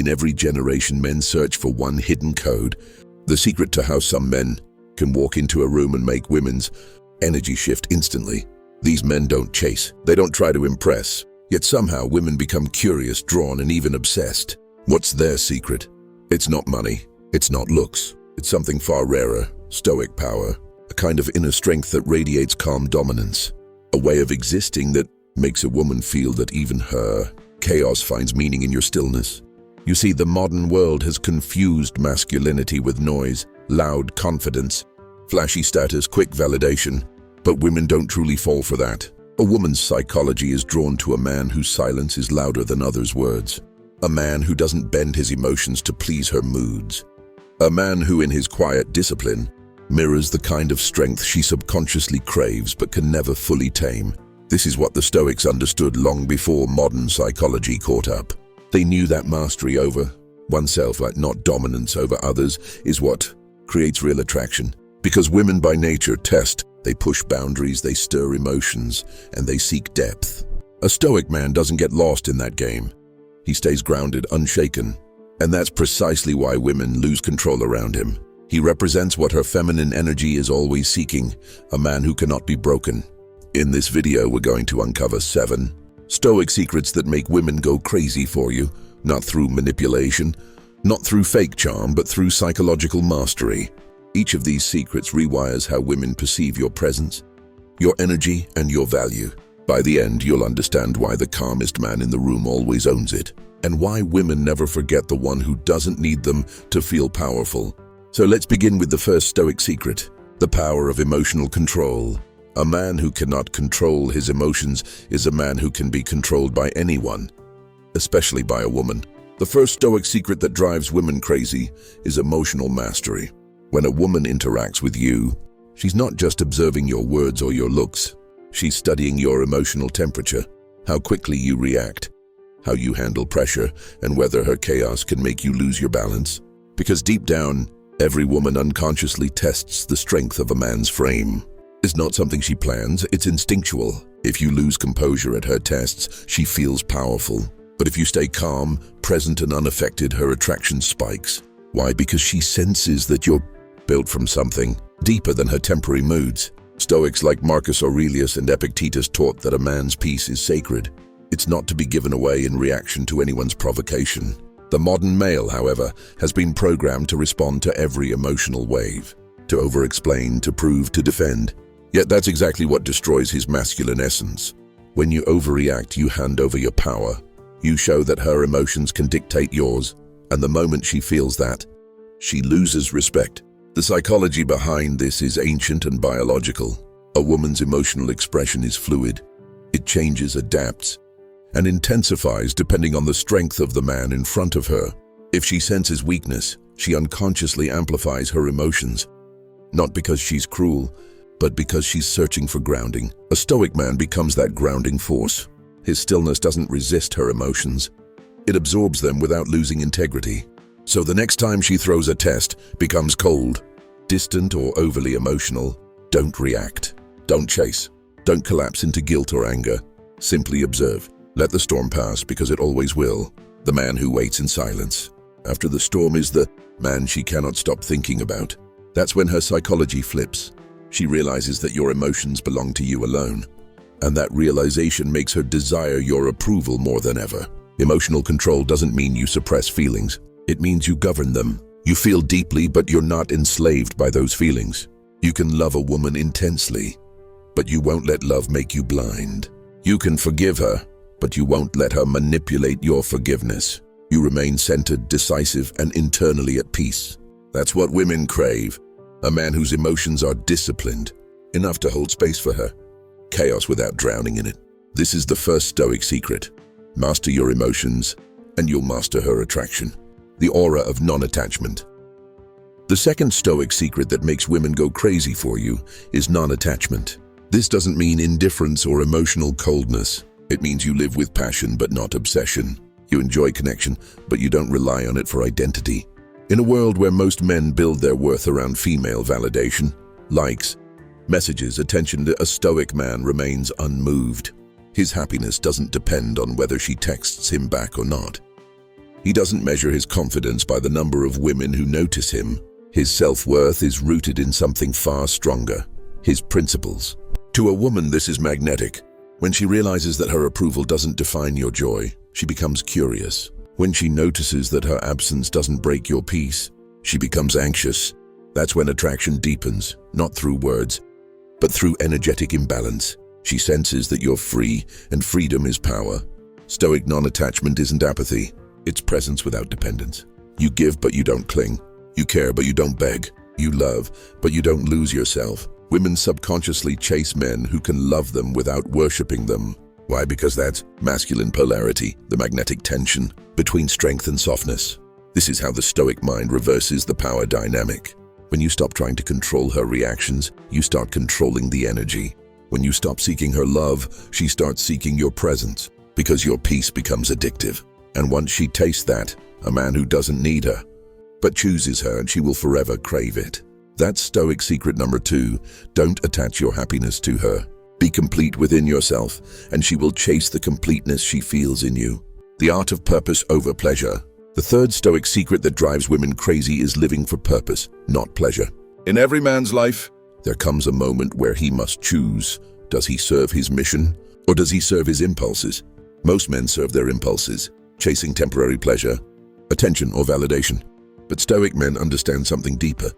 every generation, men search for one hidden code, the secret to how some men can walk into a room and make women's energy shift instantly. These men don't chase, they don't try to impress, yet somehow women become curious, drawn, and even obsessed. What's their secret? It's not money, it's not looks, it's something far rarer: stoic power, a kind of inner strength that radiates calm dominance, a way of existing that makes a woman feel that even her chaos finds meaning in your stillness. You see, the modern world has confused masculinity with noise, loud confidence, flashy status, quick validation. But women don't truly fall for that. A woman's psychology is drawn to a man whose silence is louder than others' words. A man who doesn't bend his emotions to please her moods. A man who, in his quiet discipline, mirrors the kind of strength she subconsciously craves but can never fully tame. This is what the Stoics understood long before modern psychology caught up. They knew that mastery over oneself, like not dominance over others, is what creates real attraction. Because women by nature test, they push boundaries, they stir emotions, and they seek depth. A Stoic man doesn't get lost in that game. He stays grounded, unshaken. And that's precisely why women lose control around him. He represents what her feminine energy is always seeking, a man who cannot be broken. In this video, we're going to uncover 7 Stoic secrets that make women go crazy for you, not through manipulation, not through fake charm, but through psychological mastery. Each of these secrets rewires how women perceive your presence, your energy, and your value. By the end, you'll understand why the calmest man in the room always owns it, and why women never forget the one who doesn't need them to feel powerful. So let's begin with the first Stoic secret: the power of emotional control. A man who cannot control his emotions is a man who can be controlled by anyone, especially by a woman. The first Stoic secret that drives women crazy is emotional mastery. When a woman interacts with you, she's not just observing your words or your looks. She's studying your emotional temperature, how quickly you react, how you handle pressure, and whether her chaos can make you lose your balance. Because deep down, every woman unconsciously tests the strength of a man's frame. It's not something she plans, it's instinctual. If you lose composure at her tests, she feels powerful. But if you stay calm, present, and unaffected, her attraction spikes. Why? Because she senses that you're built from something deeper than her temporary moods. Stoics like Marcus Aurelius and Epictetus taught that a man's peace is sacred. It's not to be given away in reaction to anyone's provocation. The modern male, however, has been programmed to respond to every emotional wave, to over-explain, to prove, to defend. Yet that's exactly what destroys his masculine essence. When you overreact, you hand over your power. You show that her emotions can dictate yours, and the moment she feels that, she loses respect. The psychology behind this is ancient and biological. A woman's emotional expression is fluid. It changes, adapts, and intensifies depending on the strength of the man in front of her. If she senses weakness, she unconsciously amplifies her emotions, not because she's cruel, but because she's searching for grounding. A Stoic man becomes that grounding force. His stillness doesn't resist her emotions. It absorbs them without losing integrity. So the next time she throws a test, becomes cold, distant, or overly emotional, don't react. Don't chase. Don't collapse into guilt or anger. Simply observe. Let the storm pass, because it always will. The man who waits in silence after the storm is the man she cannot stop thinking about. That's when her psychology flips. She realizes that your emotions belong to you alone. And that realization makes her desire your approval more than ever. Emotional control doesn't mean you suppress feelings. It means you govern them. You feel deeply, but you're not enslaved by those feelings. You can love a woman intensely, but you won't let love make you blind. You can forgive her, but you won't let her manipulate your forgiveness. You remain centered, decisive, and internally at peace. That's what women crave. A man whose emotions are disciplined, enough to hold space for her. Chaos without drowning in it. This is the first Stoic secret. Master your emotions, and you'll master her attraction. The aura of non-attachment. The second Stoic secret that makes women go crazy for you is non-attachment. This doesn't mean indifference or emotional coldness. It means you live with passion but not obsession. You enjoy connection, but you don't rely on it for identity. In a world where most men build their worth around female validation, likes, messages, attention, a Stoic man remains unmoved. His happiness doesn't depend on whether she texts him back or not. He doesn't measure his confidence by the number of women who notice him. His self-worth is rooted in something far stronger: his principles. To a woman, this is magnetic. When she realizes that her approval doesn't define your joy, she becomes curious. When she notices that her absence doesn't break your peace, she becomes anxious. That's when attraction deepens, not through words, but through energetic imbalance. She senses that you're free, and freedom is power. Stoic non-attachment isn't apathy, it's presence without dependence. You give, but you don't cling. You care, but you don't beg. You love, but you don't lose yourself. Women subconsciously chase men who can love them without worshipping them. Why? Because that's masculine polarity, the magnetic tension between strength and softness. This is how the Stoic mind reverses the power dynamic. When you stop trying to control her reactions, you start controlling the energy. When you stop seeking her love, she starts seeking your presence, because your peace becomes addictive. And once she tastes that, a man who doesn't need her, but chooses her, and she will forever crave it. That's Stoic secret number 2. Don't attach your happiness to her. Be complete within yourself, and she will chase the completeness she feels in you. The art of purpose over pleasure. The third Stoic secret that drives women crazy is living for purpose, not pleasure. In every man's life, there comes a moment where he must choose. Does he serve his mission, or does he serve his impulses? Most men serve their impulses, chasing temporary pleasure, attention, or validation. But Stoic men understand something deeper.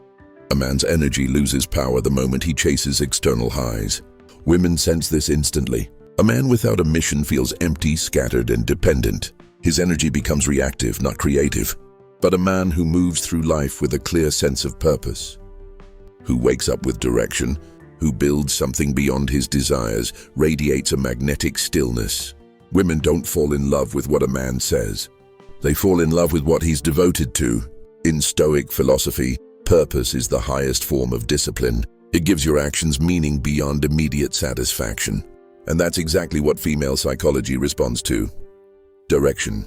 A man's energy loses power the moment he chases external highs. Women sense this instantly. A man without a mission feels empty, scattered, and dependent. His energy becomes reactive, not creative. But a man who moves through life with a clear sense of purpose, who wakes up with direction, who builds something beyond his desires, radiates a magnetic stillness. Women don't fall in love with what a man says. They fall in love with what he's devoted to. In Stoic philosophy, purpose is the highest form of discipline. It gives your actions meaning beyond immediate satisfaction. And that's exactly what female psychology responds to. Direction.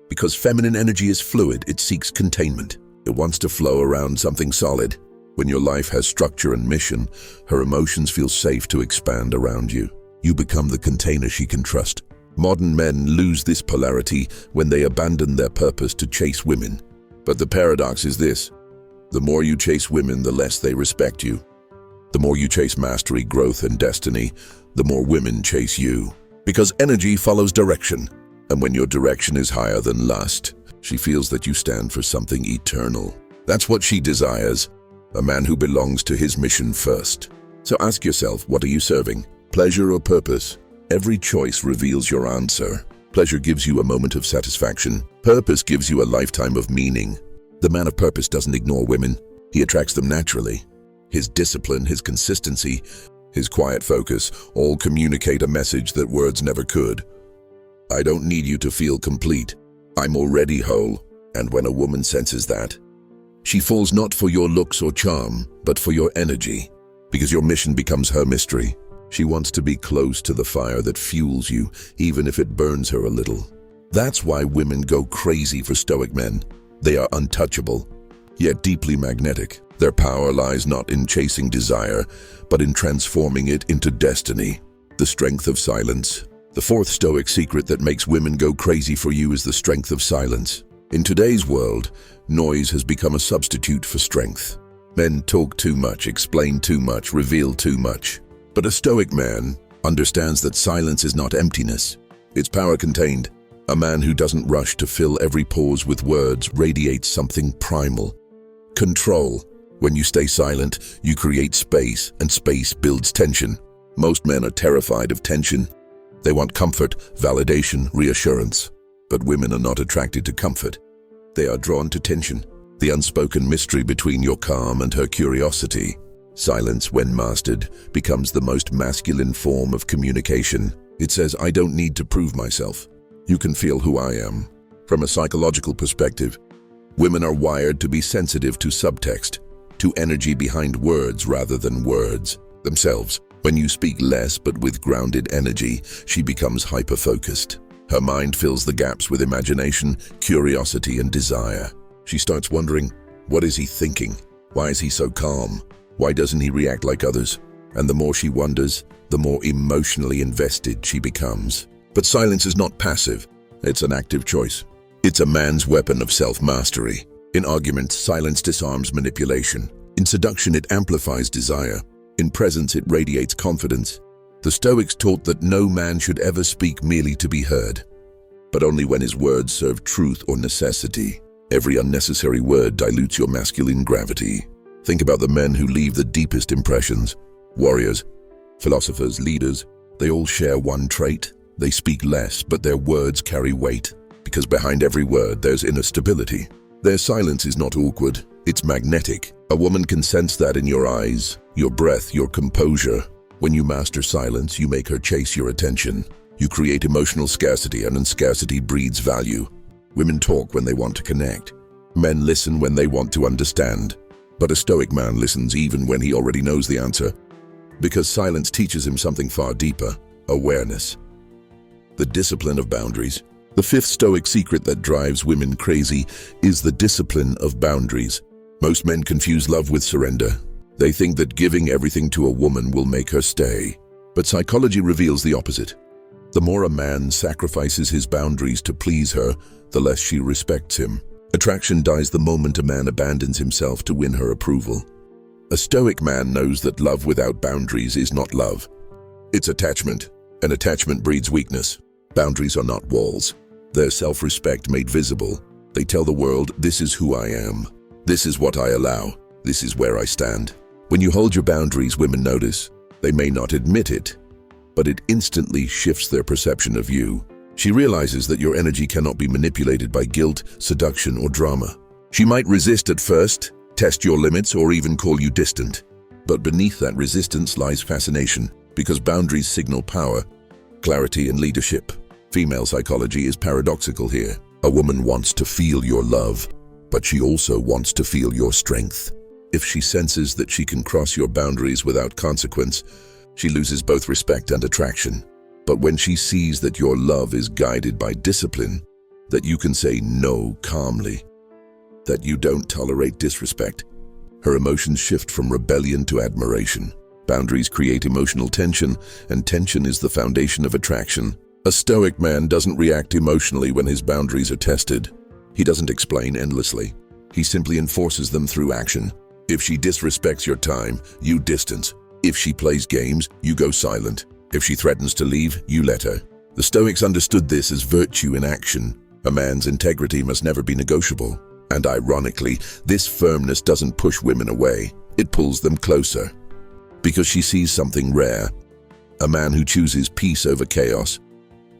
Because feminine energy is fluid, it seeks containment. It wants to flow around something solid. When your life has structure and mission, her emotions feel safe to expand around you. You become the container she can trust. Modern men lose this polarity when they abandon their purpose to chase women. But the paradox is this: the more you chase women, the less they respect you. The more you chase mastery, growth, and destiny, the more women chase you. Because energy follows direction. And when your direction is higher than lust, she feels that you stand for something eternal. That's what she desires, a man who belongs to his mission first. So ask yourself, what are you serving? Pleasure or purpose? Every choice reveals your answer. Pleasure gives you a moment of satisfaction. Purpose gives you a lifetime of meaning. The man of purpose doesn't ignore women. He attracts them naturally. His discipline, his consistency, his quiet focus all communicate a message that words never could. I don't need you to feel complete. I'm already whole. And when a woman senses that, she falls not for your looks or charm, but for your energy, because your mission becomes her mystery. She wants to be close to the fire that fuels you, even if it burns her a little. That's why women go crazy for Stoic men. They are untouchable, yet deeply magnetic. Their power lies not in chasing desire, but in transforming it into destiny. The strength of silence. The fourth Stoic secret that makes women go crazy for you is the strength of silence. In today's world, noise has become a substitute for strength. Men talk too much, explain too much, reveal too much. But a Stoic man understands that silence is not emptiness. It's power contained. A man who doesn't rush to fill every pause with words radiates something primal. Control. When you stay silent, you create space, and space builds tension. Most men are terrified of tension. They want comfort, validation, reassurance. But women are not attracted to comfort. They are drawn to tension, the unspoken mystery between your calm and her curiosity. Silence, when mastered, becomes the most masculine form of communication. It says, I don't need to prove myself. You can feel who I am. From a psychological perspective, women are wired to be sensitive to subtext, to energy behind words rather than words themselves. When you speak less but with grounded energy, she becomes hyper-focused. Her mind fills the gaps with imagination, curiosity, and desire. She starts wondering, what is he thinking? Why is he so calm? Why doesn't he react like others? And the more she wonders, the more emotionally invested she becomes. But silence is not passive. It's an active choice. It's a man's weapon of self-mastery. In arguments, silence disarms manipulation. In seduction, it amplifies desire. In presence, it radiates confidence. The Stoics taught that no man should ever speak merely to be heard, but only when his words serve truth or necessity. Every unnecessary word dilutes your masculine gravity. Think about the men who leave the deepest impressions. Warriors, philosophers, leaders, they all share one trait. They speak less, but their words carry weight, because behind every word there's inner stability. Their silence is not awkward, it's magnetic. A woman can sense that in your eyes, your breath, your composure. When you master silence, you make her chase your attention. You create emotional scarcity, and scarcity breeds value. Women talk when they want to connect. Men listen when they want to understand. But a Stoic man listens even when he already knows the answer, because silence teaches him something far deeper: awareness. The discipline of boundaries. The fifth Stoic secret that drives women crazy is the discipline of boundaries. Most men confuse love with surrender. They think that giving everything to a woman will make her stay. But psychology reveals the opposite. The more a man sacrifices his boundaries to please her, the less she respects him. Attraction dies the moment a man abandons himself to win her approval. A Stoic man knows that love without boundaries is not love. It's attachment, and attachment breeds weakness. Boundaries are not walls. They're self-respect made visible. They tell the world, this is who I am. This is what I allow. This is where I stand. When you hold your boundaries, women notice. They may not admit it, but it instantly shifts their perception of you. She realizes that your energy cannot be manipulated by guilt, seduction, or drama. She might resist at first, test your limits, or even call you distant. But beneath that resistance lies fascination, because boundaries signal power, clarity, and leadership. Female psychology is paradoxical here. A woman wants to feel your love, but she also wants to feel your strength. If she senses that she can cross your boundaries without consequence, she loses both respect and attraction. But when she sees that your love is guided by discipline, that you can say no calmly, that you don't tolerate disrespect, her emotions shift from rebellion to admiration. Boundaries create emotional tension, and tension is the foundation of attraction. A Stoic man doesn't react emotionally when his boundaries are tested. He doesn't explain endlessly. He simply enforces them through action. If she disrespects your time, you distance. If she plays games, you go silent. If she threatens to leave, you let her. The Stoics understood this as virtue in action. A man's integrity must never be negotiable. And ironically, this firmness doesn't push women away. It pulls them closer. Because she sees something rare. A man who chooses peace over chaos,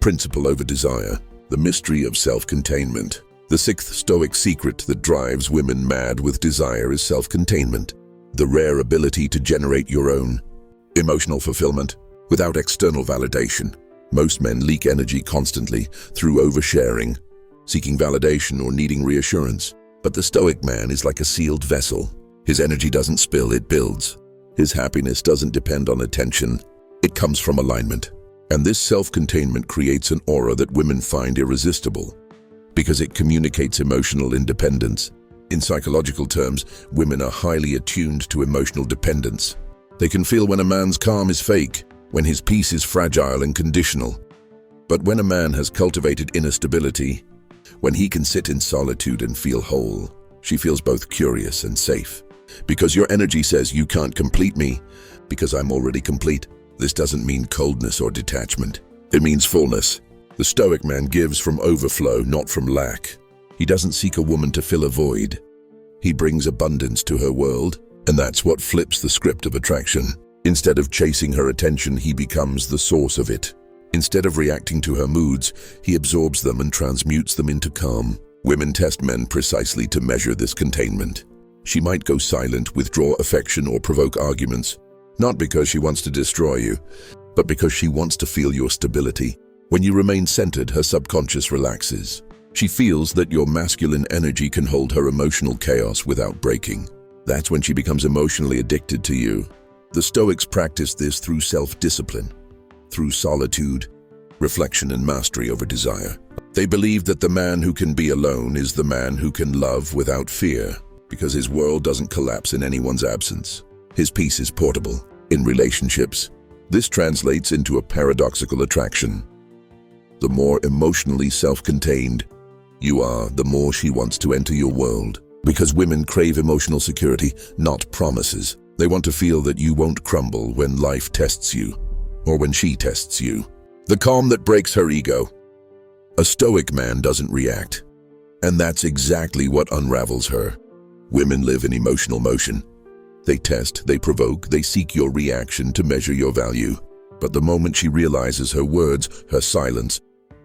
principle over desire, the mystery of self-containment. The sixth Stoic secret that drives women mad with desire is self-containment, the rare ability to generate your own emotional fulfillment without external validation. Most men leak energy constantly through oversharing, seeking validation or needing reassurance. But the Stoic man is like a sealed vessel. His energy doesn't spill, it builds. His happiness doesn't depend on attention, it comes from alignment. And this self-containment creates an aura that women find irresistible, because it communicates emotional independence. In psychological terms, women are highly attuned to emotional dependence. They can feel when a man's calm is fake, when his peace is fragile and conditional. But when a man has cultivated inner stability, when he can sit in solitude and feel whole, she feels both curious and safe. Because your energy says you can't complete me, because I'm already complete. This doesn't mean coldness or detachment. It means fullness. The Stoic man gives from overflow, not from lack. He doesn't seek a woman to fill a void. He brings abundance to her world, and that's what flips the script of attraction. Instead of chasing her attention, he becomes the source of it. Instead of reacting to her moods, he absorbs them and transmutes them into calm. Women test men precisely to measure this containment. She might go silent, withdraw affection, or provoke arguments, not because she wants to destroy you, but because she wants to feel your stability. When you remain centered, her subconscious relaxes. She feels that your masculine energy can hold her emotional chaos without breaking. That's when she becomes emotionally addicted to you. The Stoics practiced this through self-discipline, through solitude, reflection, and mastery over desire. They believed that the man who can be alone is the man who can love without fear, because his world doesn't collapse in anyone's absence. His peace is portable. In relationships, this translates into a paradoxical attraction. The more emotionally self-contained you are, the more she wants to enter your world. Because women crave emotional security, not promises. They want to feel that you won't crumble when life tests you, or when she tests you. The calm that breaks her ego. A Stoic man doesn't react. And that's exactly what unravels her. Women live in emotional motion. They test, they provoke, they seek your reaction to measure your value. But the moment she realizes her words, her silence,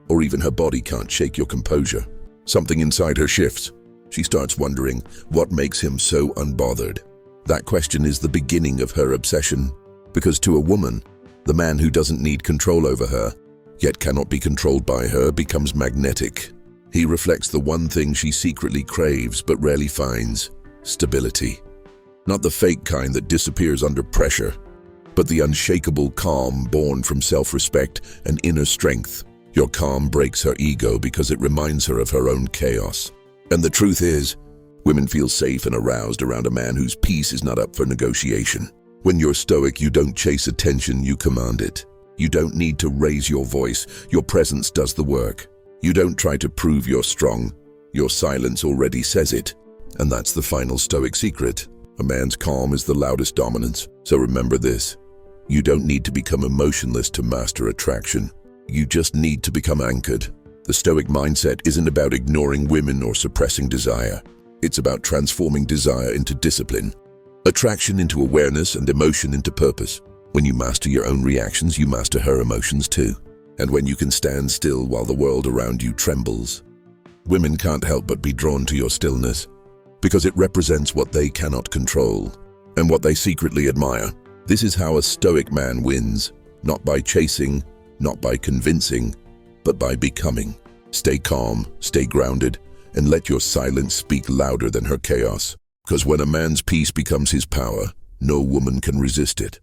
or even her body can't shake your composure, something inside her shifts. She starts wondering what makes him so unbothered. That question is the beginning of her obsession. Because to a woman, the man who doesn't need control over her, yet cannot be controlled by her, becomes magnetic. He reflects the one thing she secretly craves but rarely finds: stability. Not the fake kind that disappears under pressure, but the unshakable calm born from self-respect and inner strength. Your calm breaks her ego because it reminds her of her own chaos. And the truth is, women feel safe and aroused around a man whose peace is not up for negotiation. When you're stoic, you don't chase attention, you command it. You don't need to raise your voice, your presence does the work. You don't try to prove you're strong, your silence already says it. And that's the final stoic secret. A man's calm is the loudest dominance. So remember this, you don't need to become emotionless to master attraction. You just need to become anchored. The stoic mindset isn't about ignoring women or suppressing desire. It's about transforming desire into discipline, attraction into awareness, and emotion into purpose. When you master your own reactions, you master her emotions too. And when you can stand still while the world around you trembles, women can't help but be drawn to your stillness, because it represents what they cannot control and what they secretly admire. This is how a stoic man wins, not by chasing, not by convincing, but by becoming. Stay calm, stay grounded, and let your silence speak louder than her chaos. Because when a man's peace becomes his power, no woman can resist it.